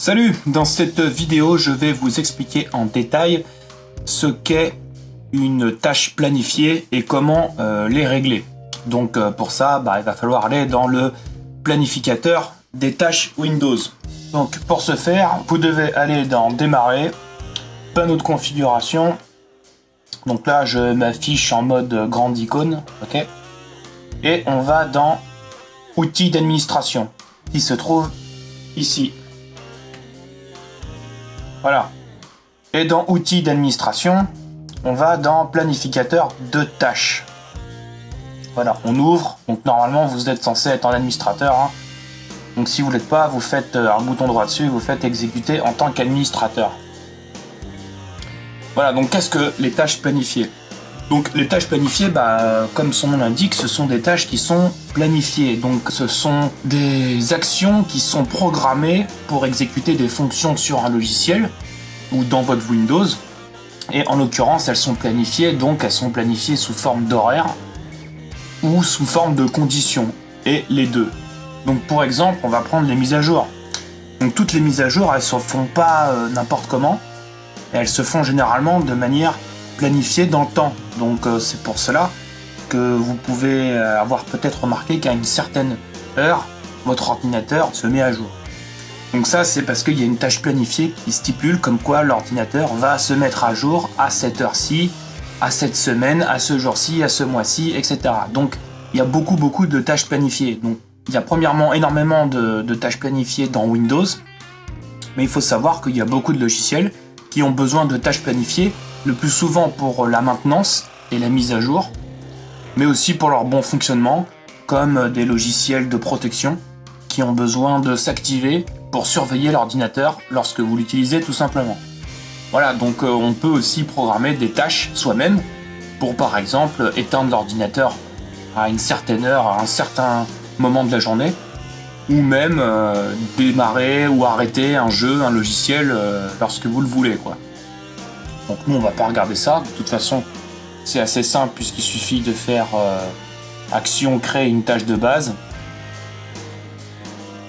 Salut! Dans cette vidéo, je vais vous expliquer en détail ce qu'est une tâche planifiée et comment les régler. Donc pour ça, il va falloir aller dans le planificateur des tâches Windows. Donc pour ce faire, vous devez aller dans Démarrer, panneau de configuration. Donc là, je m'affiche en mode grande icône, ok? Et on va dans Outils d'administration, qui se trouve ici. Voilà. Et dans Outils d'administration, on va dans Planificateur de tâches. Voilà, on ouvre. Donc normalement, vous êtes censé être en administrateur. Donc si vous ne l'êtes pas, vous faites un bouton droit dessus et vous faites exécuter en tant qu'administrateur. Voilà, donc qu'est-ce que les tâches planifiées? Donc les tâches planifiées, comme son nom l'indique, ce sont des tâches qui sont planifiées. Donc ce sont des actions qui sont programmées pour exécuter des fonctions sur un logiciel ou dans votre Windows. Et en l'occurrence, elles sont planifiées, donc elles sont planifiées sous forme d'horaire ou sous forme de conditions, et les deux. Donc pour exemple, on va prendre les mises à jour. Donc toutes les mises à jour, elles se font pas n'importe comment, et elles se font généralement de manière planifiée dans le temps. Donc c'est pour cela que vous pouvez avoir peut-être remarqué qu'à une certaine heure, votre ordinateur se met à jour. Donc ça, c'est parce qu'il y a une tâche planifiée qui stipule comme quoi l'ordinateur va se mettre à jour à cette heure-ci, à cette semaine, à ce jour-ci, à ce mois-ci, etc. Donc il y a beaucoup de tâches planifiées. Donc il y a premièrement énormément de tâches planifiées dans Windows, mais il faut savoir qu'il y a beaucoup de logiciels qui ont besoin de tâches planifiées, le plus souvent pour la maintenance et la mise à jour, mais aussi pour leur bon fonctionnement, comme des logiciels de protection qui ont besoin de s'activer pour surveiller l'ordinateur lorsque vous l'utilisez tout simplement. Voilà, donc on peut aussi programmer des tâches soi-même pour par exemple éteindre l'ordinateur à une certaine heure, à un certain moment de la journée, ou même démarrer ou arrêter un jeu, un logiciel lorsque vous le voulez, quoi. Donc nous on va pas regarder ça, de toute façon c'est assez simple puisqu'il suffit de faire action créer une tâche de base.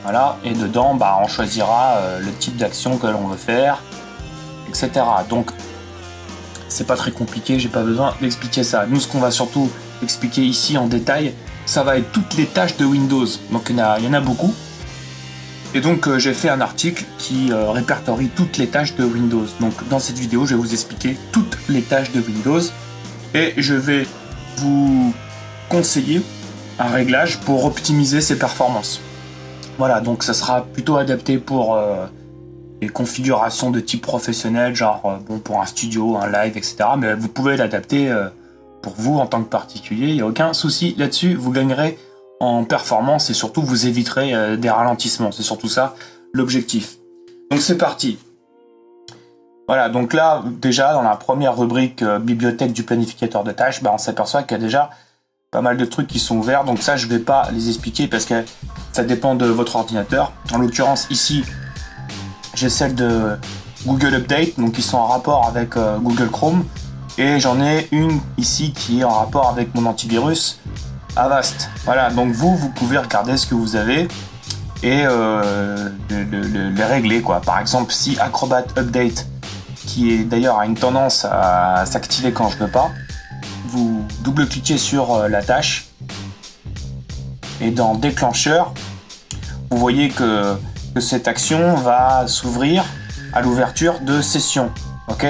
Voilà, et dedans on choisira le type d'action que l'on veut faire, etc. Donc c'est pas très compliqué, j'ai pas besoin d'expliquer ça. Nous ce qu'on va surtout expliquer ici en détail, ça va être toutes les tâches de Windows. Donc il y en a beaucoup. Et donc j'ai fait un article qui répertorie toutes les tâches de Windows. Donc dans cette vidéo, je vais vous expliquer toutes les tâches de Windows et je vais vous conseiller un réglage pour optimiser ses performances. Voilà, donc ça sera plutôt adapté pour les configurations de type professionnel, genre pour un studio, un live, etc. Mais vous pouvez l'adapter pour vous en tant que particulier, il n'y a aucun souci là-dessus, vous gagnerez en performance et surtout vous éviterez des ralentissements, c'est surtout ça l'objectif. Donc c'est parti. Voilà, donc là déjà dans la première rubrique bibliothèque du planificateur de tâches, on s'aperçoit qu'il y a déjà pas mal de trucs qui sont ouverts, donc ça je vais pas les expliquer parce que ça dépend de votre ordinateur. En l'occurrence ici j'ai celle de Google Update, donc qui sont en rapport avec Google Chrome, et j'en ai une ici qui est en rapport avec mon antivirus Avast. Voilà, donc vous pouvez regarder ce que vous avez et les régler, quoi. Par exemple, si Acrobat Update, qui est d'ailleurs a une tendance à s'activer quand je veux pas, vous double-cliquez sur la tâche et dans déclencheur, vous voyez que cette action va s'ouvrir à l'ouverture de session. Ok ?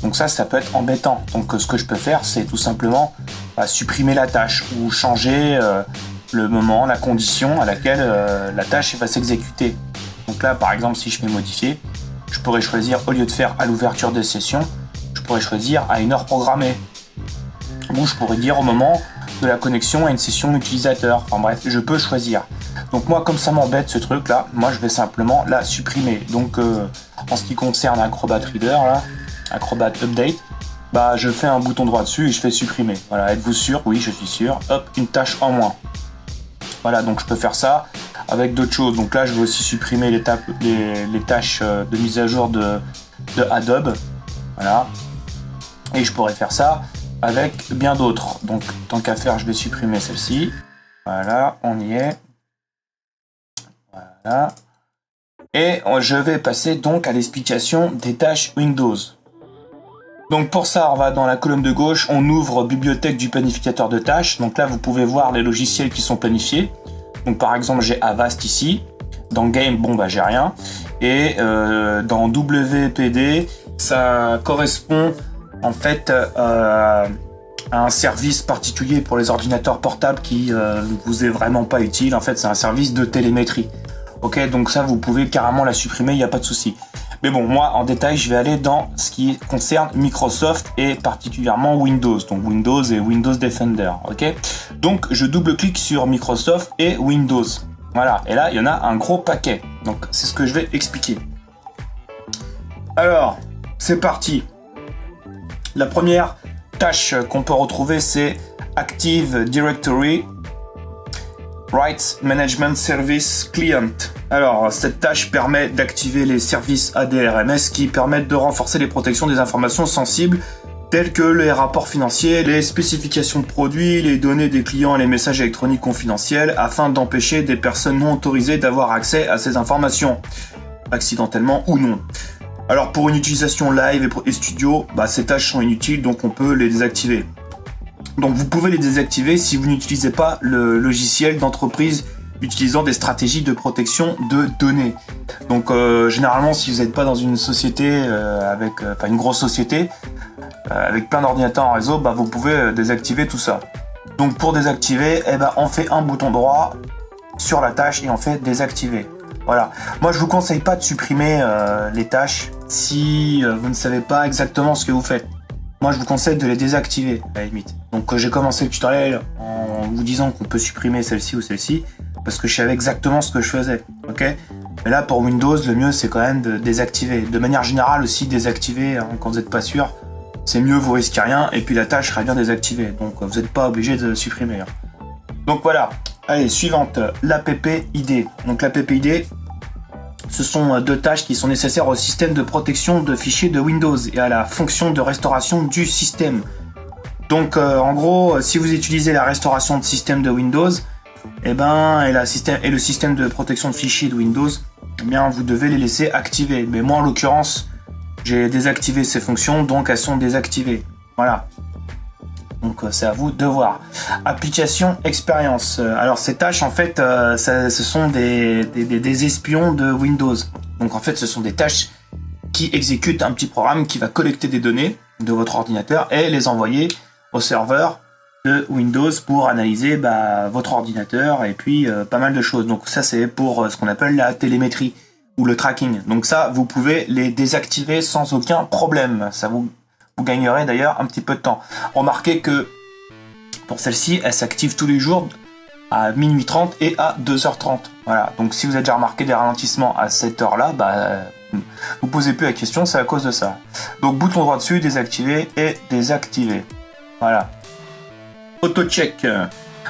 Donc ça peut être embêtant. Donc ce que je peux faire, c'est tout simplement supprimer la tâche ou changer le moment, la condition à laquelle la tâche va s'exécuter. Donc là, par exemple, si je fais modifier, je pourrais choisir, au lieu de faire à l'ouverture de session, je pourrais choisir à une heure programmée. Ou je pourrais dire au moment de la connexion à une session utilisateur. Enfin bref, je peux choisir. Donc moi, comme ça m'embête ce truc là, moi je vais simplement la supprimer. Donc en ce qui concerne Acrobat Reader là, Acrobat Update, je fais un bouton droit dessus et je fais supprimer. Voilà, êtes-vous sûr? Oui, je suis sûr. Hop, une tâche en moins. Voilà, donc je peux faire ça avec d'autres choses. Donc là, je vais aussi supprimer les tâches de mise à jour de Adobe. Voilà. Et je pourrais faire ça avec bien d'autres. Donc tant qu'à faire, je vais supprimer celle-ci. Voilà, on y est. Voilà. Et je vais passer donc à l'explication des tâches Windows. Donc pour ça, on va dans la colonne de gauche, on ouvre bibliothèque du planificateur de tâches. Donc là, vous pouvez voir les logiciels qui sont planifiés. Donc par exemple, j'ai Avast ici. Dans Game, j'ai rien. Et dans WPD, ça correspond en fait à un service particulier pour les ordinateurs portables qui vous est vraiment pas utile. En fait, c'est un service de télémétrie. Ok, donc ça, vous pouvez carrément la supprimer, il n'y a pas de souci. Mais bon, moi, en détail, je vais aller dans ce qui concerne Microsoft et particulièrement Windows. Donc Windows et Windows Defender, ok. Donc, je double-clique sur Microsoft et Windows. Voilà, et là, il y en a un gros paquet. Donc, c'est ce que je vais expliquer. Alors, c'est parti. La première tâche qu'on peut retrouver, c'est Active Directory Rights Management Service Client. Alors, cette tâche permet d'activer les services ADRMS qui permettent de renforcer les protections des informations sensibles telles que les rapports financiers, les spécifications de produits, les données des clients et les messages électroniques confidentiels afin d'empêcher des personnes non autorisées d'avoir accès à ces informations, accidentellement ou non. Alors, pour une utilisation live et studio, ces tâches sont inutiles, donc on peut les désactiver. Donc vous pouvez les désactiver si vous n'utilisez pas le logiciel d'entreprise utilisant des stratégies de protection de données. Donc généralement, si vous n'êtes pas dans une société une grosse société avec plein d'ordinateurs en réseau, vous pouvez désactiver tout ça. Donc pour désactiver, on fait un bouton droit sur la tâche et on fait désactiver. Voilà. Moi, je vous conseille pas de supprimer les tâches si vous ne savez pas exactement ce que vous faites. Moi, je vous conseille de les désactiver, à la limite. Donc, j'ai commencé le tutoriel en vous disant qu'on peut supprimer celle-ci ou celle-ci, parce que je savais exactement ce que je faisais, ok ? Mais là, pour Windows, le mieux, c'est quand même de désactiver. De manière générale aussi, désactiver, quand vous n'êtes pas sûr, c'est mieux, vous risquez rien, et puis la tâche sera bien désactivée. Donc, vous n'êtes pas obligé de supprimer. Donc, voilà. Allez, suivante, l'AppID. Donc, l'AppID, ce sont deux tâches qui sont nécessaires au système de protection de fichiers de Windows et à la fonction de restauration du système. Donc en gros, si vous utilisez la restauration de système de Windows, et le système de protection de fichiers de Windows, vous devez les laisser activés. Mais moi en l'occurrence, j'ai désactivé ces fonctions, donc elles sont désactivées. Voilà. Donc c'est à vous de voir. Application expérience. Alors ces tâches en fait, ce sont des espions de Windows. Donc en fait ce sont des tâches qui exécutent un petit programme qui va collecter des données de votre ordinateur et les envoyer au serveur de Windows pour analyser votre ordinateur et puis pas mal de choses. Donc ça c'est pour ce qu'on appelle la télémétrie ou le tracking. Donc ça vous pouvez les désactiver sans aucun problème. Vous gagnerez d'ailleurs un petit peu de temps. Remarquez que pour celle-ci, elle s'active tous les jours à minuit 30 et à 2h30. Voilà. Donc si vous avez déjà remarqué des ralentissements à cette heure-là, vous posez plus la question, c'est à cause de ça. Donc bouton droit dessus, désactiver et désactiver. Voilà. Auto-check.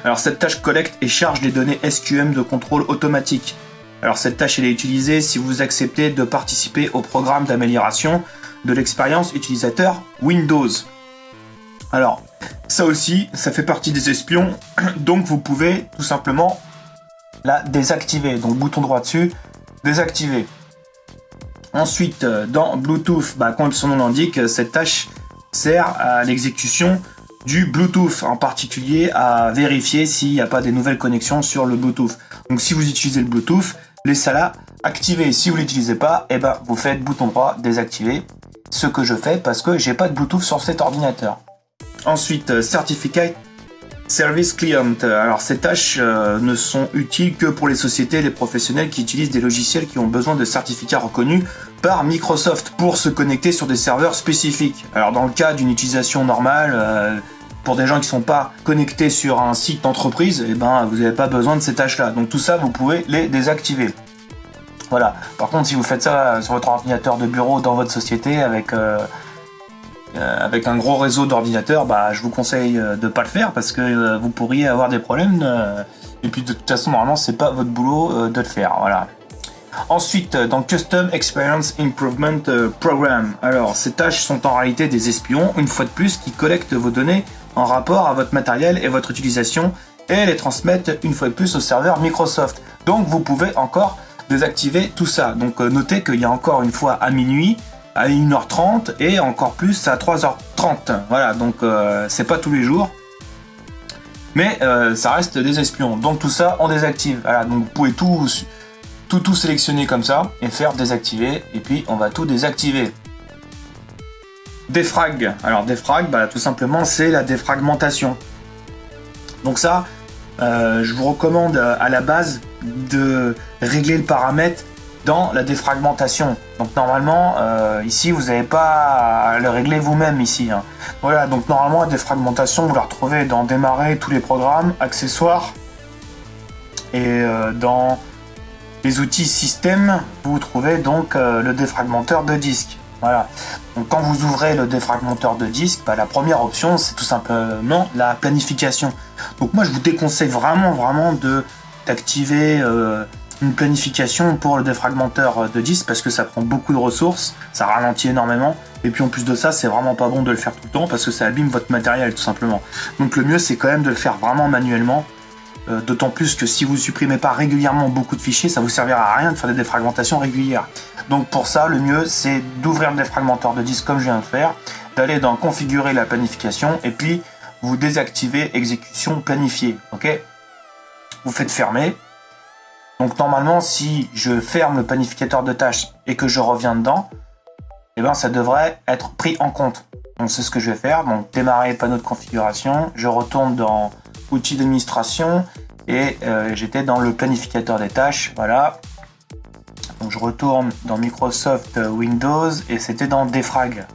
Alors cette tâche collecte et charge les données SQM de contrôle automatique. Alors cette tâche elle est utilisée si vous acceptez de participer au programme d'amélioration de l'expérience utilisateur Windows. Alors, ça aussi, ça fait partie des espions, donc vous pouvez tout simplement la désactiver. Donc, bouton droit dessus, désactiver. Ensuite, dans Bluetooth, comme son nom l'indique, cette tâche sert à l'exécution du Bluetooth, en particulier à vérifier s'il n'y a pas des nouvelles connexions sur le Bluetooth. Donc, si vous utilisez le Bluetooth, laissez-la activer. Si vous ne l'utilisez pas, vous faites bouton droit, désactiver. Ce que je fais parce que j'ai pas de Bluetooth sur cet ordinateur. Ensuite, Certificate Service Client. Alors ces tâches ne sont utiles que pour les sociétés et les professionnels qui utilisent des logiciels qui ont besoin de certificats reconnus par Microsoft pour se connecter sur des serveurs spécifiques. Alors dans le cas d'une utilisation normale, pour des gens qui ne sont pas connectés sur un site d'entreprise, vous n'avez pas besoin de ces tâches-là. Donc tout ça, vous pouvez les désactiver. Voilà. Par contre, si vous faites ça sur votre ordinateur de bureau dans votre société avec un gros réseau d'ordinateurs, je vous conseille de pas le faire parce que vous pourriez avoir des problèmes. Et puis de toute façon, normalement, c'est pas votre boulot de le faire. Voilà. Ensuite, dans Custom Experience Improvement Program. Alors, ces tâches sont en réalité des espions, une fois de plus, qui collectent vos données en rapport à votre matériel et votre utilisation et les transmettent une fois de plus au serveur Microsoft. Donc, vous pouvez encore désactiver tout ça. Donc notez qu'il y a encore une fois à minuit, à 1h30 et encore plus à 3h30. Voilà, donc c'est pas tous les jours. Mais ça reste des espions. Donc tout ça, on désactive. Voilà, donc vous pouvez tout sélectionner comme ça et faire désactiver. Et puis on va tout désactiver. Défrag. Alors défrag, bah, tout simplement, c'est la défragmentation. Donc ça, je vous recommande à la base de régler le paramètre dans la défragmentation. Donc normalement, ici, vous n'avez pas à le régler vous-même ici. Hein. Voilà, donc normalement, la défragmentation, vous la retrouvez dans démarrer tous les programmes, accessoires, et dans les outils système, vous trouvez donc le défragmenteur de disque. Voilà. Donc quand vous ouvrez le défragmenteur de disque, bah, la première option, c'est tout simplement la planification. Donc moi, je vous déconseille vraiment d'activer une planification pour le défragmenteur de disque parce que ça prend beaucoup de ressources, ça ralentit énormément, et puis en plus de ça, c'est vraiment pas bon de le faire tout le temps parce que ça abîme votre matériel tout simplement. Donc le mieux, c'est quand même de le faire vraiment manuellement. D'autant plus que si vous ne supprimez pas régulièrement beaucoup de fichiers, ça vous servira à rien de faire des défragmentations régulières. Donc pour ça, le mieux c'est d'ouvrir le défragmenteur de disque comme je viens de faire, d'aller dans configurer la planification et puis vous désactivez exécution planifiée. Ok, vous faites fermer. Donc normalement, si je ferme le planificateur de tâches et que je reviens dedans, eh ben, ça devrait être pris en compte. Donc c'est ce que je vais faire. Donc démarrer panneau de configuration, je retourne dans outils d'administration et j'étais dans le planificateur des tâches. Voilà. Donc je retourne dans Microsoft Windows et c'était dans défrag.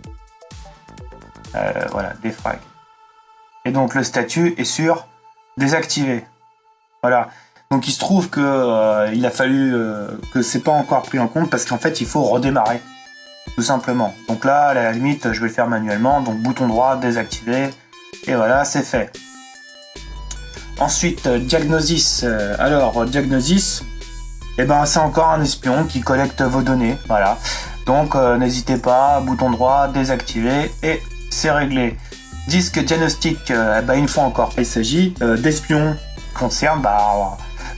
Voilà, défrag. Et donc le statut est sur désactiver. Voilà. Donc il se trouve que il a fallu que c'est pas encore pris en compte parce qu'en fait il faut redémarrer. Tout simplement. Donc là, à la limite, je vais le faire manuellement. Donc bouton droit, désactiver. Et voilà, c'est fait. Ensuite, Diagnosis. Alors, Diagnosis, eh ben, c'est encore un espion qui collecte vos données. Voilà. Donc, n'hésitez pas, bouton droit, désactiver. Et c'est réglé. Disque Diagnostic, une fois encore, il s'agit d'espions qui concernent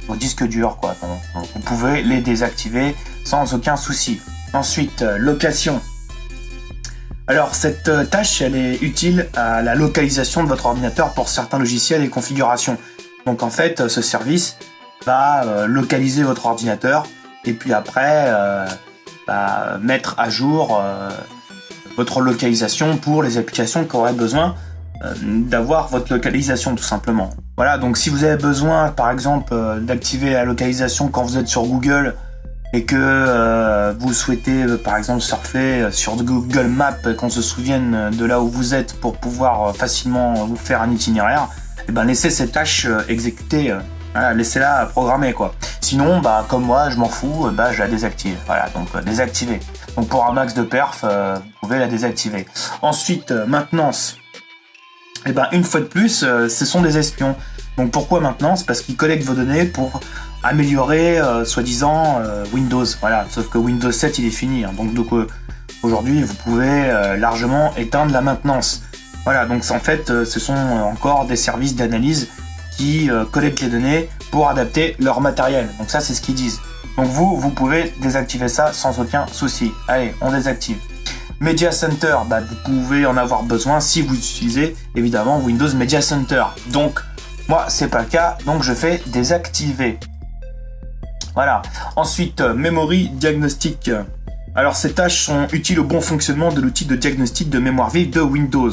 vos disques durs. Quoi. Donc, vous pouvez les désactiver sans aucun souci. Ensuite, location. Alors, cette tâche, elle est utile à la localisation de votre ordinateur pour certains logiciels et configurations. Donc, en fait, ce service va localiser votre ordinateur et puis après, mettre à jour votre localisation pour les applications qui auraient besoin d'avoir votre localisation, tout simplement. Voilà, donc si vous avez besoin, par exemple, d'activer la localisation quand vous êtes sur Google et que vous souhaitez par exemple surfer sur Google Maps, qu'on se souvienne de là où vous êtes pour pouvoir facilement vous faire un itinéraire, et ben laissez cette tâche exécuter, voilà, laissez-la programmer quoi. Sinon, comme moi, je m'en fous, je la désactive. Voilà, donc désactiver. Donc pour un max de perf, vous pouvez la désactiver. Ensuite, maintenance. Et une fois de plus, ce sont des espions. Donc pourquoi maintenance ? Parce qu'ils collectent vos données pour améliorer soi-disant Windows. Voilà, sauf que Windows 7 il est fini. Hein. Donc aujourd'hui vous pouvez largement éteindre la maintenance. Voilà, donc en fait ce sont encore des services d'analyse qui collectent les données pour adapter leur matériel. Donc ça c'est ce qu'ils disent. Donc vous pouvez désactiver ça sans aucun souci. Allez, on désactive. Media Center, vous pouvez en avoir besoin si vous utilisez évidemment Windows Media Center. Donc moi c'est pas le cas, donc je fais désactiver. Voilà. Ensuite, Memory Diagnostic. Alors ces tâches sont utiles au bon fonctionnement de l'outil de diagnostic de mémoire vive de Windows.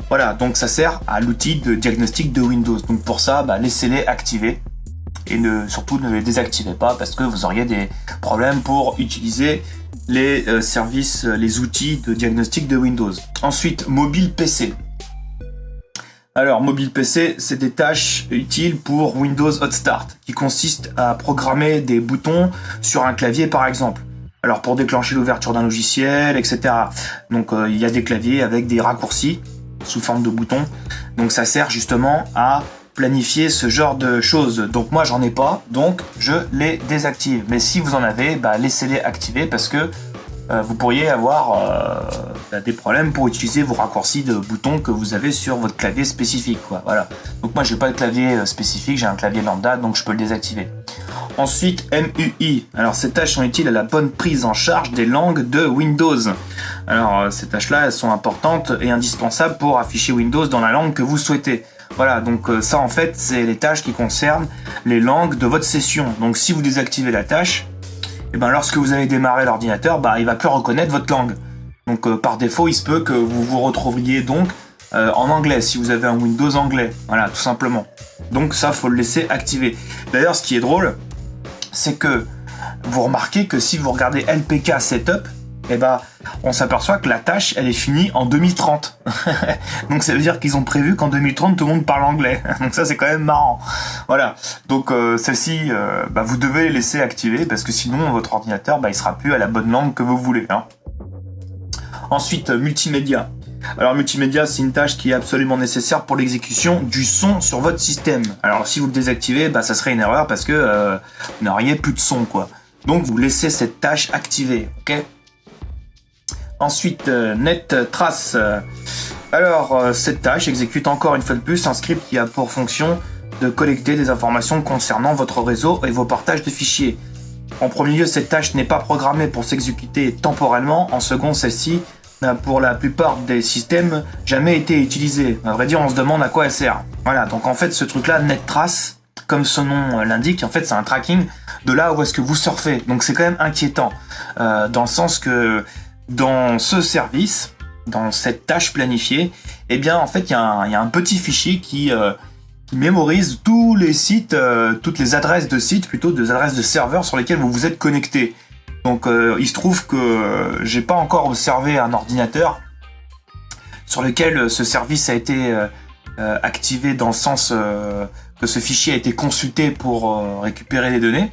Voilà, donc ça sert à l'outil de diagnostic de Windows. Donc pour ça, laissez-les activer et surtout ne les désactivez pas parce que vous auriez des problèmes pour utiliser les services, les outils de diagnostic de Windows. Ensuite, Mobile PC. Alors, Mobile PC, c'est des tâches utiles pour Windows Hot Start, qui consiste à programmer des boutons sur un clavier, par exemple. Alors, pour déclencher l'ouverture d'un logiciel, etc. Donc, il y a des claviers avec des raccourcis sous forme de boutons. Donc, ça sert justement à planifier ce genre de choses. Donc, moi, j'en ai pas, donc je les désactive. Mais si vous en avez, laissez-les activer parce que vous pourriez avoir des problèmes pour utiliser vos raccourcis de boutons que vous avez sur votre clavier spécifique, quoi. Voilà. Donc moi j'ai pas de clavier spécifique, j'ai un clavier lambda, donc je peux le désactiver. Ensuite, MUI. Alors, ces tâches sont utiles à la bonne prise en charge des langues de Windows. Alors, ces tâches-là, elles sont importantes et indispensables pour afficher Windows dans la langue que vous souhaitez. Voilà, donc ça, en fait, c'est les tâches qui concernent les langues de votre session. Donc, si vous désactivez la tâche, et ben, lorsque vous allez démarrer l'ordinateur, il va plus reconnaître votre langue. Donc, par défaut, il se peut que vous vous retrouviez donc en anglais, si vous avez un Windows anglais. Voilà, tout simplement. Donc, ça, faut le laisser activer. D'ailleurs, ce qui est drôle, c'est que vous remarquez que si vous regardez LPK Setup, on s'aperçoit que la tâche, elle est finie en 2030. Donc ça veut dire qu'ils ont prévu qu'en 2030, tout le monde parle anglais. Donc ça, c'est quand même marrant. Voilà. Donc celle-ci, vous devez laisser activer parce que sinon, votre ordinateur, il sera plus à la bonne langue que vous voulez. Hein. Ensuite, multimédia. Alors multimédia, c'est une tâche qui est absolument nécessaire pour l'exécution du son sur votre système. Alors si vous le désactivez, ça serait une erreur parce que vous n'auriez plus de son, quoi. Donc vous laissez cette tâche activée, ok ? Ensuite, NetTrace. Alors, cette tâche exécute encore une fois de plus un script qui a pour fonction de collecter des informations concernant votre réseau et vos partages de fichiers. En premier lieu, cette tâche n'est pas programmée pour s'exécuter temporellement. En second, celle-ci n'a pour la plupart des systèmes jamais été utilisée. À vrai dire, on se demande à quoi elle sert. Voilà, donc en fait, ce truc-là, NetTrace, comme son nom l'indique, en fait, c'est un tracking de là où est-ce que vous surfez. Donc c'est quand même inquiétant, dans le sens que dans ce service, dans cette tâche planifiée, en fait, il y a un petit fichier qui mémorise tous les sites, toutes les adresses de sites, plutôt des adresses de serveurs sur lesquels vous vous êtes connecté. Donc, il se trouve que j'ai pas encore observé un ordinateur sur lequel ce service a été activé dans le sens que ce fichier a été consulté pour récupérer les données.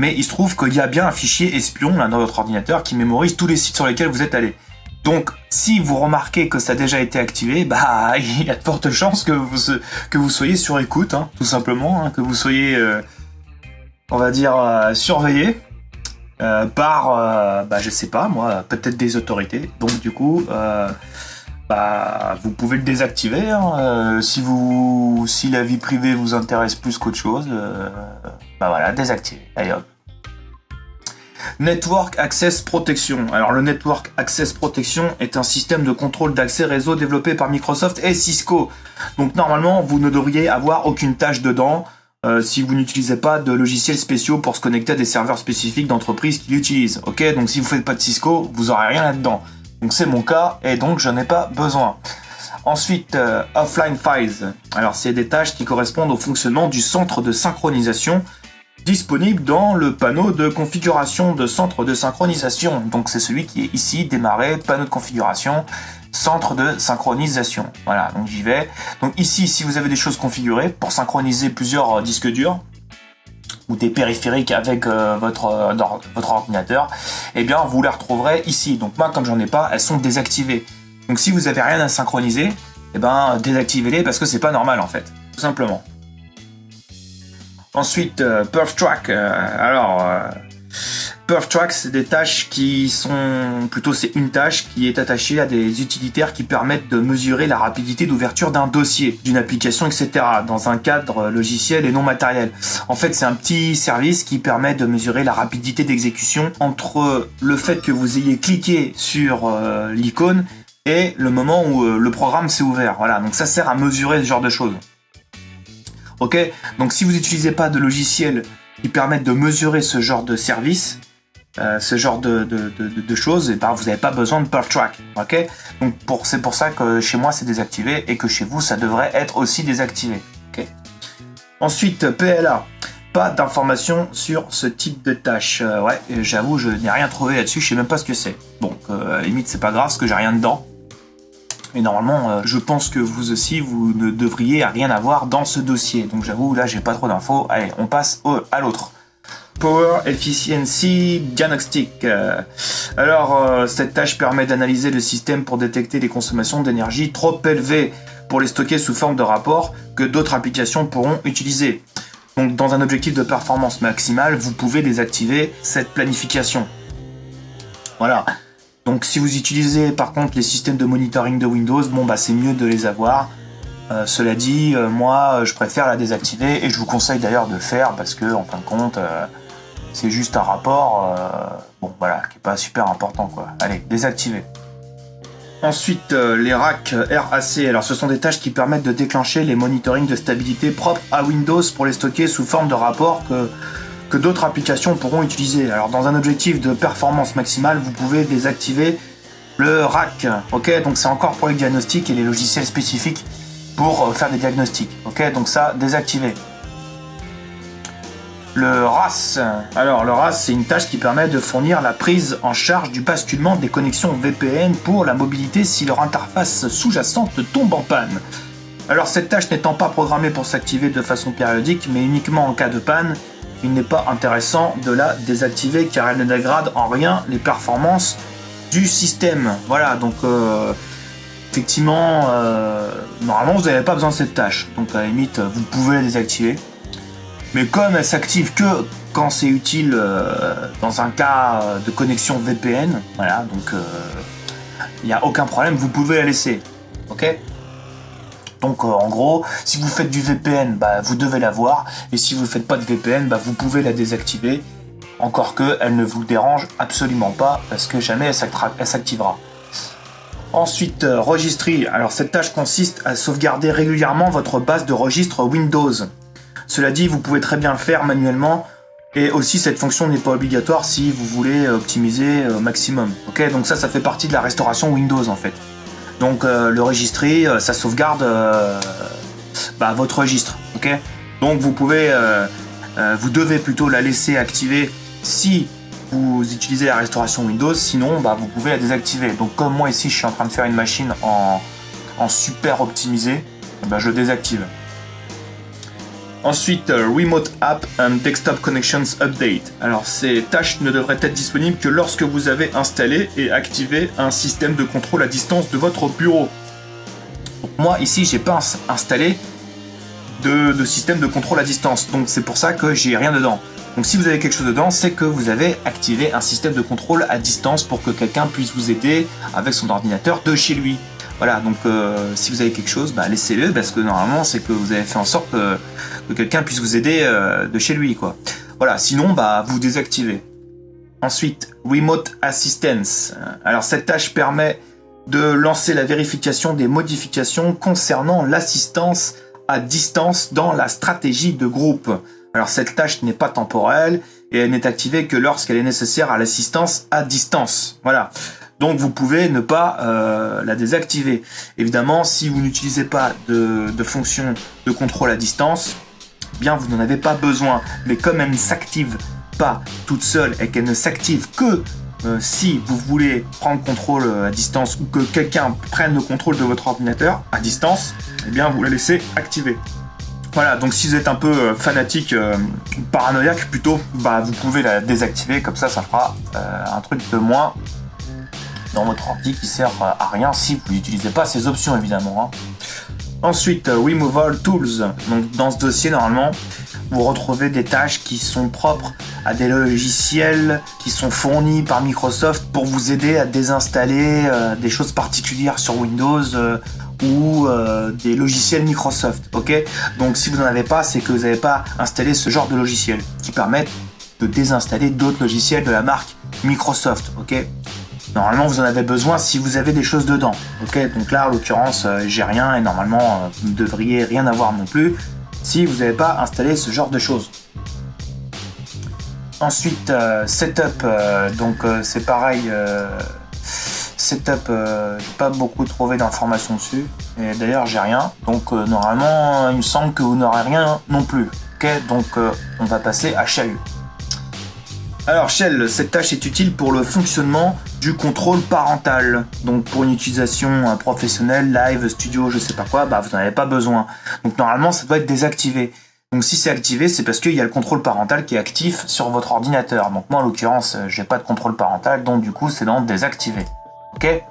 Mais il se trouve qu'il y a bien un fichier espion là, dans votre ordinateur qui mémorise tous les sites sur lesquels vous êtes allé. Donc, si vous remarquez que ça a déjà été activé, il y a de fortes chances que vous soyez sur écoute, hein, tout simplement, hein, que vous soyez, on va dire, surveillé par, je sais pas, moi, peut-être des autorités. Donc, du coup, vous pouvez le désactiver. Hein, si la vie privée vous intéresse plus qu'autre chose, voilà, désactiver. Allez hop. Network Access Protection. Alors le Network Access Protection est un système de contrôle d'accès réseau développé par Microsoft et Cisco. Donc normalement, vous ne devriez avoir aucune tâche dedans si vous n'utilisez pas de logiciels spéciaux pour se connecter à des serveurs spécifiques d'entreprises qui l'utilisent. Ok, donc si vous faites pas de Cisco, vous aurez rien là-dedans. Donc c'est mon cas et donc je n'ai pas besoin. Ensuite, Offline Files. Alors c'est des tâches qui correspondent au fonctionnement du centre de synchronisation disponible dans le panneau de configuration de centre de synchronisation. Donc c'est celui qui est ici, démarrer, panneau de configuration, centre de synchronisation. Voilà, donc j'y vais. Donc ici, si vous avez des choses configurées pour synchroniser plusieurs disques durs ou des périphériques avec votre ordinateur, vous les retrouverez ici. Donc moi, comme j'en ai pas, elles sont désactivées. Donc si vous avez rien à synchroniser, désactivez-les parce que c'est pas normal en fait, tout simplement. Ensuite, PerfTrack. PerfTrack, c'est des tâches c'est une tâche qui est attachée à des utilitaires qui permettent de mesurer la rapidité d'ouverture d'un dossier, d'une application, etc. dans un cadre logiciel et non matériel. En fait, c'est un petit service qui permet de mesurer la rapidité d'exécution entre le fait que vous ayez cliqué sur l'icône et le moment où le programme s'est ouvert. Voilà, donc ça sert à mesurer ce genre de choses. Ok, donc si vous n'utilisez pas de logiciels qui permettent de mesurer ce genre de service, ce genre de choses, vous n'avez pas besoin de PerfTrack. Ok, donc c'est pour ça que chez moi c'est désactivé et que chez vous ça devrait être aussi désactivé. Ok. Ensuite, PLA. Pas d'informations sur ce type de tâche. J'avoue, je n'ai rien trouvé là-dessus, je sais même pas ce que c'est. Donc, à la limite, c'est pas grave parce que j'ai rien dedans. Et normalement, je pense que vous aussi, vous ne devriez rien avoir dans ce dossier. Donc j'avoue, là, j'ai pas trop d'infos. Allez, on passe à l'autre. Power Efficiency Diagnostic. Cette tâche permet d'analyser le système pour détecter les consommations d'énergie trop élevées pour les stocker sous forme de rapport que d'autres applications pourront utiliser. Donc dans un objectif de performance maximale, vous pouvez désactiver cette planification. Voilà. Donc si vous utilisez par contre les systèmes de monitoring de Windows, c'est mieux de les avoir. Cela dit, moi, je préfère la désactiver et je vous conseille d'ailleurs de le faire parce que, en fin de compte, c'est juste un rapport, bon, voilà, qui est pas super important, quoi. Allez, désactiver. Ensuite, les racks RAC. Alors, ce sont des tâches qui permettent de déclencher les monitorings de stabilité propres à Windows pour les stocker sous forme de rapport que d'autres applications pourront utiliser. Alors, dans un objectif de performance maximale, vous pouvez désactiver le rack. Ok, donc c'est encore pour les diagnostics et les logiciels spécifiques pour faire des diagnostics. Ok, donc ça, désactiver. Le RAS. Alors, le RAS, c'est une tâche qui permet de fournir la prise en charge du basculement des connexions VPN pour la mobilité si leur interface sous-jacente tombe en panne. Alors, cette tâche n'étant pas programmée pour s'activer de façon périodique, mais uniquement en cas de panne, il n'est pas intéressant de la désactiver car elle ne dégrade en rien les performances du système. Voilà, donc effectivement, normalement, vous n'avez pas besoin de cette tâche. Donc, à la limite, vous pouvez la désactiver. Mais comme elle s'active que quand c'est utile dans un cas de connexion VPN, voilà, donc il n'y a aucun problème, vous pouvez la laisser. Ok ? Donc en gros, si vous faites du VPN, bah, vous devez l'avoir, et si vous ne faites pas de VPN, bah, vous pouvez la désactiver, encore que elle ne vous dérange absolument pas, parce que jamais elle s'activera. Ensuite, registrer. Alors cette tâche consiste à sauvegarder régulièrement votre base de registre Windows. Cela dit, vous pouvez très bien le faire manuellement et aussi cette fonction n'est pas obligatoire si vous voulez optimiser au maximum. Ok, donc ça fait partie de la restauration Windows en fait. Donc le registrer, ça sauvegarde votre registre. Ok, donc vous pouvez, vous devez plutôt la laisser activer si vous utilisez la restauration Windows. Sinon, vous pouvez la désactiver. Donc comme moi ici, je suis en train de faire une machine en super optimisé, je désactive. Ensuite, Remote App and Desktop Connections Update. Alors, ces tâches ne devraient être disponibles que lorsque vous avez installé et activé un système de contrôle à distance de votre bureau. Donc, moi, ici, j'ai pas installé de système de contrôle à distance. Donc, c'est pour ça que j'ai rien dedans. Donc, si vous avez quelque chose dedans, c'est que vous avez activé un système de contrôle à distance pour que quelqu'un puisse vous aider avec son ordinateur de chez lui. Voilà, donc si vous avez quelque chose, laissez-le, parce que normalement, c'est que vous avez fait en sorte que quelqu'un puisse vous aider de chez lui, quoi. Voilà, sinon, vous désactivez. Ensuite, Remote Assistance. Alors, cette tâche permet de lancer la vérification des modifications concernant l'assistance à distance dans la stratégie de groupe. Alors, cette tâche n'est pas temporelle et elle n'est activée que lorsqu'elle est nécessaire à l'assistance à distance. Voilà. Donc vous pouvez ne pas la désactiver. Évidemment, si vous n'utilisez pas de fonction de contrôle à distance, bien vous n'en avez pas besoin. Mais comme elle ne s'active pas toute seule et qu'elle ne s'active que si vous voulez prendre contrôle à distance ou que quelqu'un prenne le contrôle de votre ordinateur à distance, eh bien vous la laissez activer. Voilà, donc si vous êtes un peu fanatique, paranoïaque plutôt, vous pouvez la désactiver, comme ça fera un truc de moins dans votre ordi qui sert à rien si vous n'utilisez pas ces options évidemment. Ensuite, Removal Tools. Donc dans ce dossier, normalement, vous retrouvez des tâches qui sont propres à des logiciels qui sont fournis par Microsoft pour vous aider à désinstaller des choses particulières sur Windows ou des logiciels Microsoft. Ok, donc si vous n'en avez pas, c'est que vous n'avez pas installé ce genre de logiciel qui permettent de désinstaller d'autres logiciels de la marque Microsoft. Ok. Normalement, vous en avez besoin si vous avez des choses dedans. Ok, donc là, en l'occurrence, j'ai rien et normalement, vous ne devriez rien avoir non plus si vous n'avez pas installé ce genre de choses. Ensuite, Setup. Donc, c'est pareil. Setup, j'ai pas beaucoup trouvé d'informations dessus. Et d'ailleurs, j'ai rien. Donc, normalement, il me semble que vous n'aurez rien non plus. Ok, donc, on va passer à Shell. Alors Shell, cette tâche est utile pour le fonctionnement du contrôle parental. Donc pour une utilisation professionnelle, live, studio, je sais pas quoi, vous n'en avez pas besoin. Donc normalement ça doit être désactivé. Donc si c'est activé, c'est parce qu'il y a le contrôle parental qui est actif sur votre ordinateur. Donc moi en l'occurrence, j'ai pas de contrôle parental, donc du coup c'est dans désactiver. Ok.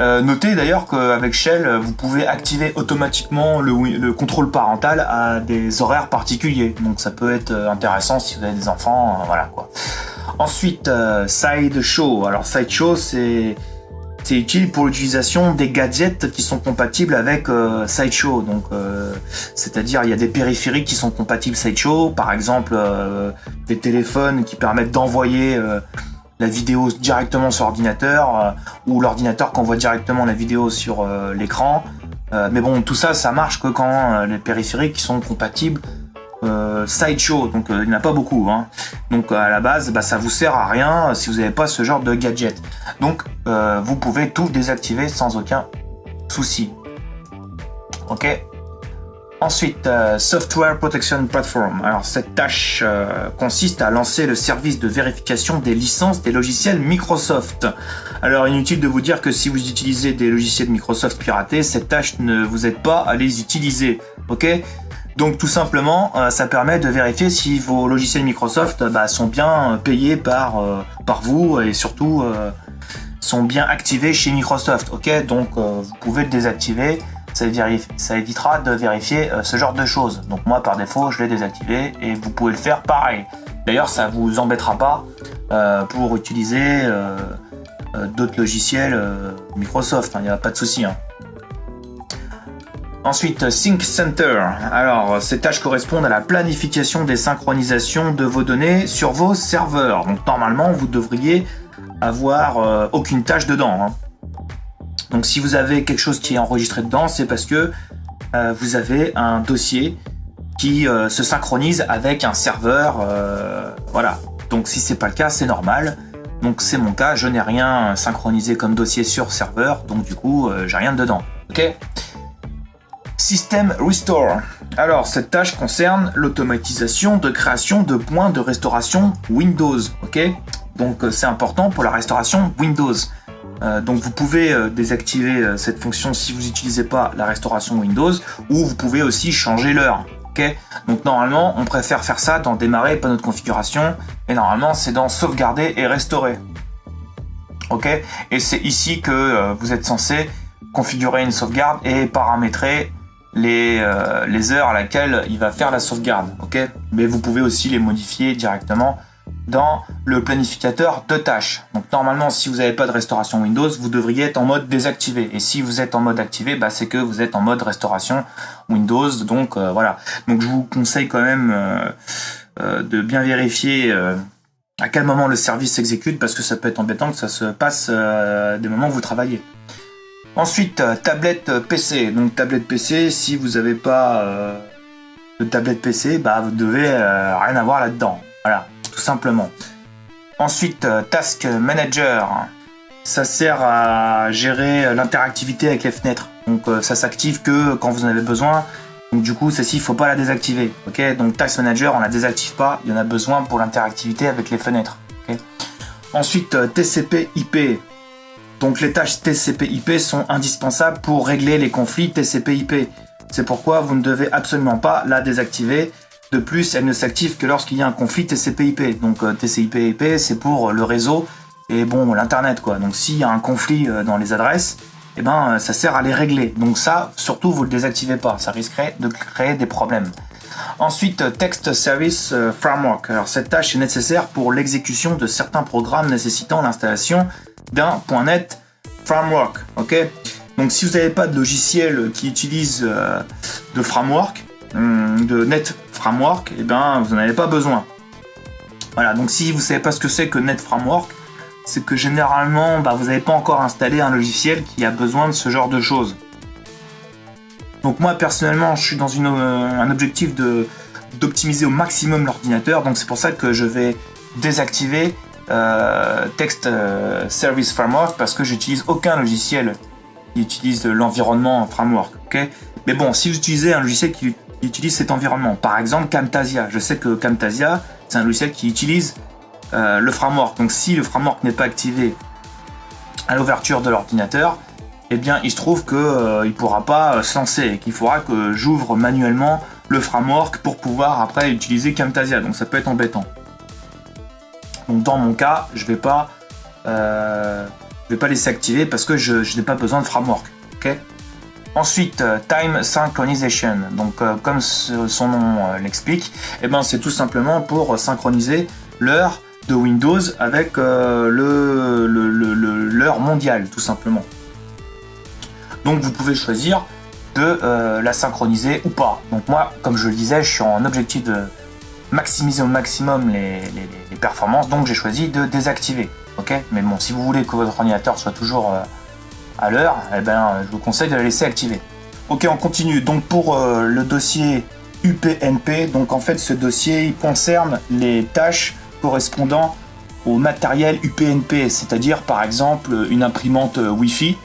Notez d'ailleurs qu'avec Shell, vous pouvez activer automatiquement le contrôle parental à des horaires particuliers. Donc ça peut être intéressant si vous avez des enfants, voilà quoi. Ensuite, Sideshow. Alors Sideshow, c'est c'est utile pour l'utilisation des gadgets qui sont compatibles avec Sideshow. Donc, c'est-à-dire il y a des périphériques qui sont compatibles Sideshow, par exemple des téléphones qui permettent d'envoyer la vidéo directement sur l'ordinateur ou l'ordinateur qui envoie directement la vidéo sur l'écran. Mais bon, tout ça, ça marche que quand les périphériques sont compatibles Sideshow, donc il n'y en a pas beaucoup, hein. Donc à la base, ça vous sert à rien si vous n'avez pas ce genre de gadget. Donc vous pouvez tout désactiver sans aucun souci. Ok. Ensuite, Software Protection Platform. Alors cette tâche consiste à lancer le service de vérification des licences des logiciels Microsoft. Alors inutile de vous dire que si vous utilisez des logiciels Microsoft piratés, cette tâche ne vous aide pas à les utiliser. Ok. Donc tout simplement, ça permet de vérifier si vos logiciels Microsoft sont bien payés par vous et surtout sont bien activés chez Microsoft. Ok, donc vous pouvez le désactiver, ça évitera de vérifier ce genre de choses. Donc moi par défaut, je l'ai désactivé et vous pouvez le faire pareil. D'ailleurs, ça vous embêtera pas pour utiliser d'autres logiciels Microsoft, il n'y a pas de souci. Ensuite, Sync Center. Alors, ces tâches correspondent à la planification des synchronisations de vos données sur vos serveurs. Donc, normalement, vous devriez avoir aucune tâche dedans. Donc, si vous avez quelque chose qui est enregistré dedans, c'est parce que vous avez un dossier qui se synchronise avec un serveur. Voilà. Donc, si c'est pas le cas, c'est normal. Donc, c'est mon cas. Je n'ai rien synchronisé comme dossier sur serveur. Donc, du coup, j'ai rien dedans. Ok ? System Restore. Alors, cette tâche concerne l'automatisation de création de points de restauration Windows. Ok, donc c'est important pour la restauration Windows. Donc vous pouvez désactiver cette fonction si vous n'utilisez pas la restauration Windows, ou vous pouvez aussi changer l'heure. Ok, donc normalement, on préfère faire ça dans démarrer pas notre configuration, et normalement c'est dans sauvegarder et restaurer. Ok, et c'est ici que vous êtes censé configurer une sauvegarde et paramétrer les heures à laquelle il va faire la sauvegarde, ok. Mais vous pouvez aussi les modifier directement dans le planificateur de tâches. Donc normalement, si vous n'avez pas de restauration Windows, vous devriez être en mode désactivé. Et si vous êtes en mode activé, c'est que vous êtes en mode restauration Windows. Donc voilà. Donc je vous conseille quand même de bien vérifier à quel moment le service s'exécute, parce que ça peut être embêtant que ça se passe des moments où vous travaillez. Ensuite, tablette PC. Donc tablette PC, si vous n'avez pas de tablette PC, vous devez rien avoir là-dedans. Voilà, tout simplement. Ensuite, Task Manager. Ça sert à gérer l'interactivité avec les fenêtres. Donc ça s'active que quand vous en avez besoin. Donc du coup, celle-ci, il ne faut pas la désactiver. Ok, donc Task Manager, on la désactive pas. Il y en a besoin pour l'interactivité avec les fenêtres. Okay. Ensuite, TCP/IP. Donc les tâches TCP/IP sont indispensables pour régler les conflits TCP/IP. C'est pourquoi vous ne devez absolument pas la désactiver. De plus, elle ne s'active que lorsqu'il y a un conflit TCP/IP. Donc TCP/IP, c'est pour le réseau et l'internet quoi. Donc s'il y a un conflit dans les adresses, ça sert à les régler. Donc ça, surtout, vous le désactivez pas. Ça risquerait de créer des problèmes. Ensuite, Text Service Framework. Alors cette tâche est nécessaire pour l'exécution de certains programmes nécessitant l'installation d'un .NET Framework. Ok. Donc si vous n'avez pas de logiciel qui utilise de framework, de Net Framework, vous n'en avez pas besoin. Voilà. Donc si vous ne savez pas ce que c'est que Net Framework, c'est que généralement vous n'avez pas encore installé un logiciel qui a besoin de ce genre de choses. Donc moi personnellement, je suis dans un objectif d'optimiser au maximum l'ordinateur, donc c'est pour ça que je vais désactiver Text Service Framework, parce que j'utilise aucun logiciel qui utilise l'environnement framework. Okay. Mais bon, si vous utilisez un logiciel qui utilise cet environnement, par exemple Camtasia, je sais que Camtasia c'est un logiciel qui utilise le framework. Donc si le framework n'est pas activé à l'ouverture de l'ordinateur, il se trouve qu'il ne pourra pas se lancer et qu'il faudra que j'ouvre manuellement le framework pour pouvoir après utiliser Camtasia. Donc ça peut être embêtant. Donc dans mon cas, je vais pas laisser activer parce que je n'ai pas besoin de framework. Okay. Ensuite, Time Synchronization. Donc comme son nom l'explique, c'est tout simplement pour synchroniser l'heure de Windows avec l'heure mondiale, tout simplement. Donc vous pouvez choisir de la synchroniser ou pas. Donc moi, comme je le disais, je suis en objectif de maximiser au maximum les performances, donc j'ai choisi de désactiver. Ok, mais bon, si vous voulez que votre ordinateur soit toujours à l'heure, eh ben, je vous conseille de la laisser activer. Ok, on continue. Donc pour le dossier UPnP, donc en fait ce dossier il concerne les tâches correspondant au matériel UPnP, c'est-à-dire par exemple une imprimante Wi-Fi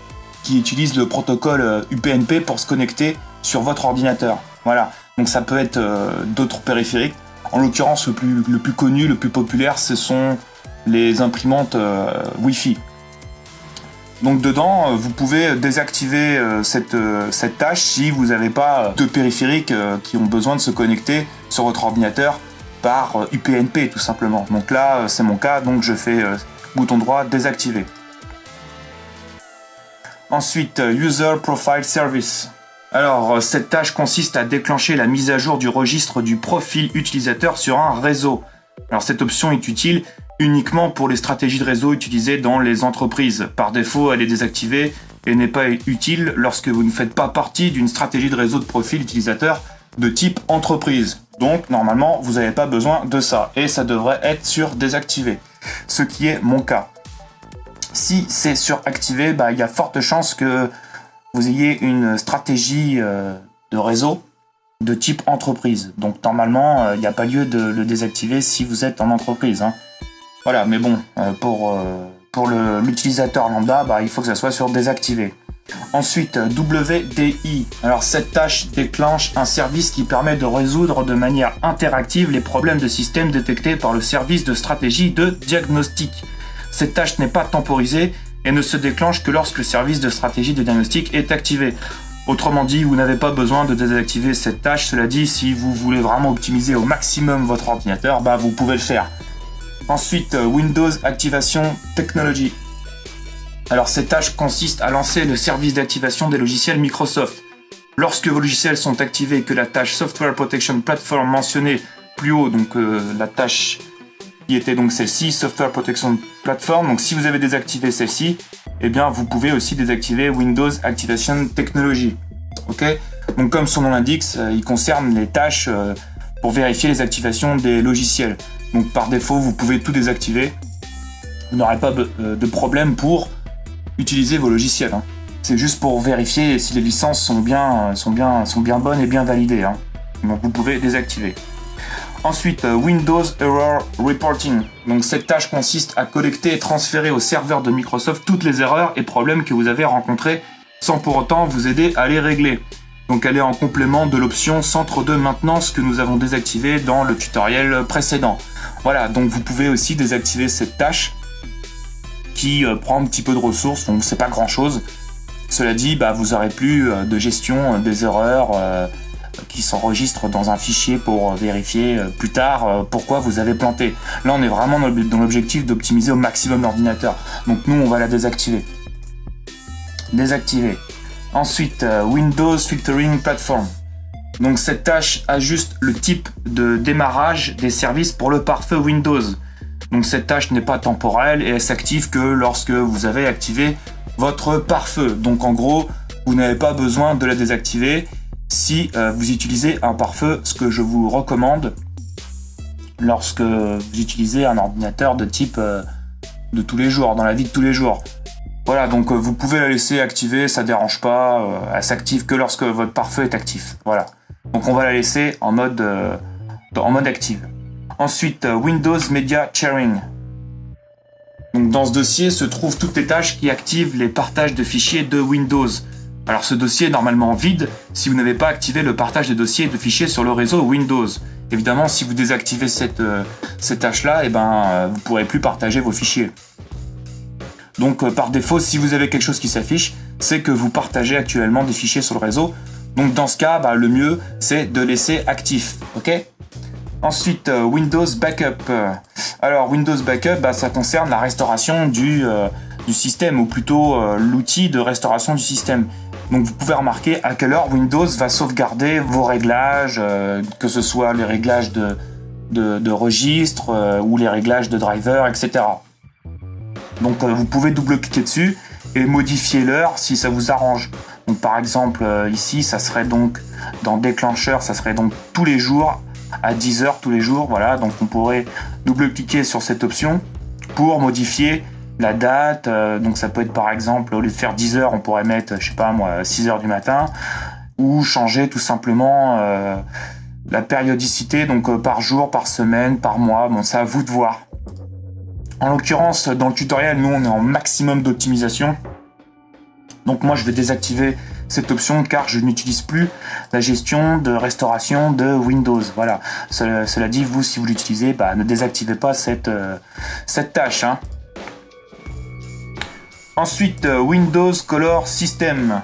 qui utilise le protocole UPnP pour se connecter sur votre ordinateur. Voilà, donc ça peut être d'autres périphériques. En l'occurrence, le plus connu, le plus populaire, ce sont les imprimantes Wi-Fi. Donc dedans, vous pouvez désactiver cette tâche si vous n'avez pas de périphériques qui ont besoin de se connecter sur votre ordinateur par UPnP tout simplement. Donc là, c'est mon cas, donc je fais bouton droit désactiver. Ensuite, User Profile Service. Alors, cette tâche consiste à déclencher la mise à jour du registre du profil utilisateur sur un réseau. Alors, cette option est utile uniquement pour les stratégies de réseau utilisées dans les entreprises. Par défaut, elle est désactivée et n'est pas utile lorsque vous ne faites pas partie d'une stratégie de réseau de profil utilisateur de type entreprise. Donc, normalement, vous n'avez pas besoin de ça et ça devrait être sur désactivé, ce qui est mon cas. Si c'est sur activé, il y a forte chance que vous ayez une stratégie de réseau de type entreprise. Donc normalement, il n'y a pas lieu de le désactiver si vous êtes en entreprise. Hein. Voilà, mais bon, pour l'utilisateur lambda, il faut que ça soit sur désactivé. Ensuite, WDI. Alors cette tâche déclenche un service qui permet de résoudre de manière interactive les problèmes de système détectés par le service de stratégie de diagnostic. Cette tâche n'est pas temporisée et ne se déclenche que lorsque le service de stratégie de diagnostic est activé. Autrement dit, vous n'avez pas besoin de désactiver cette tâche. Cela dit, si vous voulez vraiment optimiser au maximum votre ordinateur, vous pouvez le faire. Ensuite, Windows Activation Technology. Alors cette tâche consiste à lancer le service d'activation des logiciels Microsoft. Lorsque vos logiciels sont activés et que la tâche Software Protection Platform mentionnée plus haut, donc la tâche qui était donc celle-ci, Software Protection Platform. Donc si vous avez désactivé celle-ci, eh bien vous pouvez aussi désactiver Windows Activation Technology. Ok ? Donc comme son nom l'indique, il concerne les tâches pour vérifier les activations des logiciels. Donc par défaut, vous pouvez tout désactiver. Vous n'aurez pas de problème pour utiliser vos logiciels. Hein. C'est juste pour vérifier si les licences sont bien bonnes et bien validées. Hein. Donc vous pouvez désactiver. Ensuite, Windows Error Reporting. Donc cette tâche consiste à collecter et transférer au serveur de Microsoft toutes les erreurs et problèmes que vous avez rencontrés sans pour autant vous aider à les régler. Donc elle est en complément de l'option centre de maintenance que nous avons désactivée dans le tutoriel précédent. Voilà, donc vous pouvez aussi désactiver cette tâche qui prend un petit peu de ressources, donc c'est pas grand chose. Cela dit, vous aurez plus de gestion des erreurs qui s'enregistrent dans un fichier pour vérifier plus tard pourquoi vous avez planté. Là, on est vraiment dans l'objectif d'optimiser au maximum l'ordinateur. Donc nous, on va la désactiver. Désactiver. Ensuite, Windows Filtering Platform. Donc cette tâche ajuste le type de démarrage des services pour le pare-feu Windows. Donc cette tâche n'est pas temporelle et elle s'active que lorsque vous avez activé votre pare-feu. Donc en gros, vous n'avez pas besoin de la désactiver si vous utilisez un pare-feu, ce que je vous recommande lorsque vous utilisez un ordinateur de type de tous les jours, dans la vie de tous les jours. Voilà, donc vous pouvez la laisser activer, ça dérange pas, elle s'active que lorsque votre pare-feu est actif. Voilà, donc on va la laisser en mode active. Ensuite, Windows Media Sharing. Donc dans ce dossier se trouvent toutes les tâches qui activent les partages de fichiers de Windows. Alors ce dossier est normalement vide si vous n'avez pas activé le partage des dossiers et de fichiers sur le réseau Windows. Évidemment, si vous désactivez cette tâche-là, vous ne pourrez plus partager vos fichiers. Donc par défaut, si vous avez quelque chose qui s'affiche, c'est que vous partagez actuellement des fichiers sur le réseau. Donc dans ce cas, le mieux, c'est de laisser actif. Ok ? Ensuite, Windows Backup. Alors Windows Backup, ça concerne la restauration du système, ou plutôt l'outil de restauration du système. Donc vous pouvez remarquer à quelle heure Windows va sauvegarder vos réglages, que ce soit les réglages de registre ou les réglages de driver, etc. Donc vous pouvez double-cliquer dessus et modifier l'heure si ça vous arrange. Donc par exemple ici ça serait donc dans déclencheur, ça serait donc tous les jours à 10h tous les jours, voilà. Donc on pourrait double-cliquer sur cette option pour modifier la date. Donc ça peut être par exemple, au lieu de faire 10h, on pourrait mettre, je sais pas moi, 6h du matin, ou changer tout simplement la périodicité, donc par jour, par semaine, par mois. Bon, c'est à vous de voir. En l'occurrence, dans le tutoriel, nous on est en maximum d'optimisation. Donc moi je vais désactiver cette option car je n'utilise plus la gestion de restauration de Windows. Voilà. Cela dit, vous, si vous l'utilisez, ne désactivez pas cette tâche. Hein. Ensuite, Windows Color System.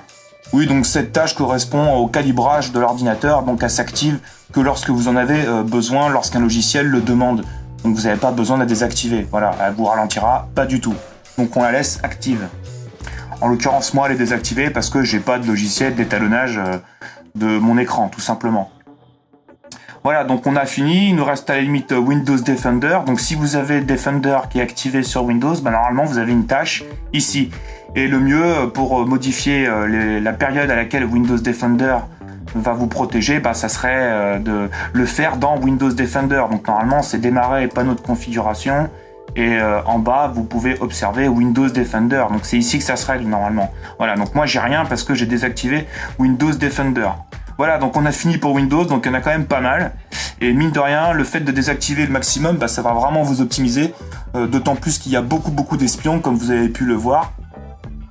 Oui, donc cette tâche correspond au calibrage de l'ordinateur, donc elle s'active que lorsque vous en avez besoin, lorsqu'un logiciel le demande. Donc vous n'avez pas besoin de la désactiver. Voilà, elle vous ralentira pas du tout. Donc on la laisse active. En l'occurrence, moi, elle est désactivée parce que j'ai pas de logiciel d'étalonnage de mon écran, tout simplement. Voilà, donc on a fini. Il nous reste à la limite Windows Defender. Donc si vous avez Defender qui est activé sur Windows, normalement vous avez une tâche ici. Et le mieux pour modifier la période à laquelle Windows Defender va vous protéger, ça serait de le faire dans Windows Defender. Donc normalement c'est démarrer panneau de configuration et en bas vous pouvez observer Windows Defender. Donc c'est ici que ça se règle normalement. Voilà, donc moi j'ai rien parce que j'ai désactivé Windows Defender. Voilà, donc on a fini pour Windows, donc il y en a quand même pas mal. Et mine de rien, le fait de désactiver le maximum, ça va vraiment vous optimiser. D'autant plus qu'il y a beaucoup d'espions, comme vous avez pu le voir,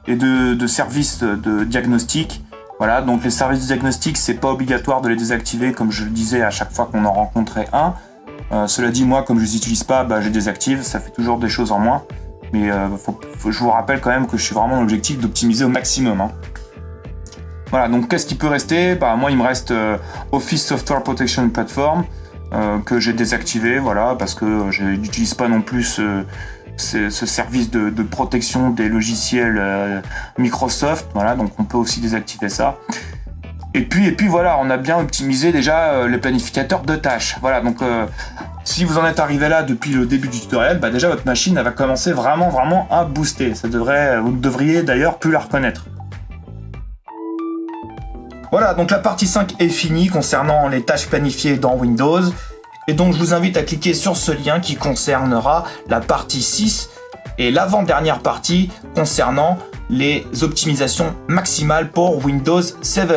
et de services de diagnostic. Voilà, donc les services de diagnostic, c'est pas obligatoire de les désactiver, comme je le disais à chaque fois qu'on en rencontrait un. Cela dit, moi, comme je les utilise pas, je les désactive, ça fait toujours des choses en moins. Mais je vous rappelle quand même que je suis vraiment dans l'objectif d'optimiser au maximum. Hein. Voilà, donc qu'est-ce qui peut rester ? Moi, il me reste Office Software Protection Platform, que j'ai désactivé, voilà, parce que je n'utilise pas non plus ce service de protection des logiciels Microsoft, voilà, donc on peut aussi désactiver ça. Et puis voilà, on a bien optimisé déjà le planificateur de tâches. Voilà, donc si vous en êtes arrivé là depuis le début du tutoriel, déjà votre machine elle va commencer vraiment à booster. Vous ne devriez d'ailleurs plus la reconnaître. Voilà, donc la partie 5 est finie concernant les tâches planifiées dans Windows. Et donc je vous invite à cliquer sur ce lien qui concernera la partie 6 et l'avant-dernière partie concernant les optimisations maximales pour Windows 7.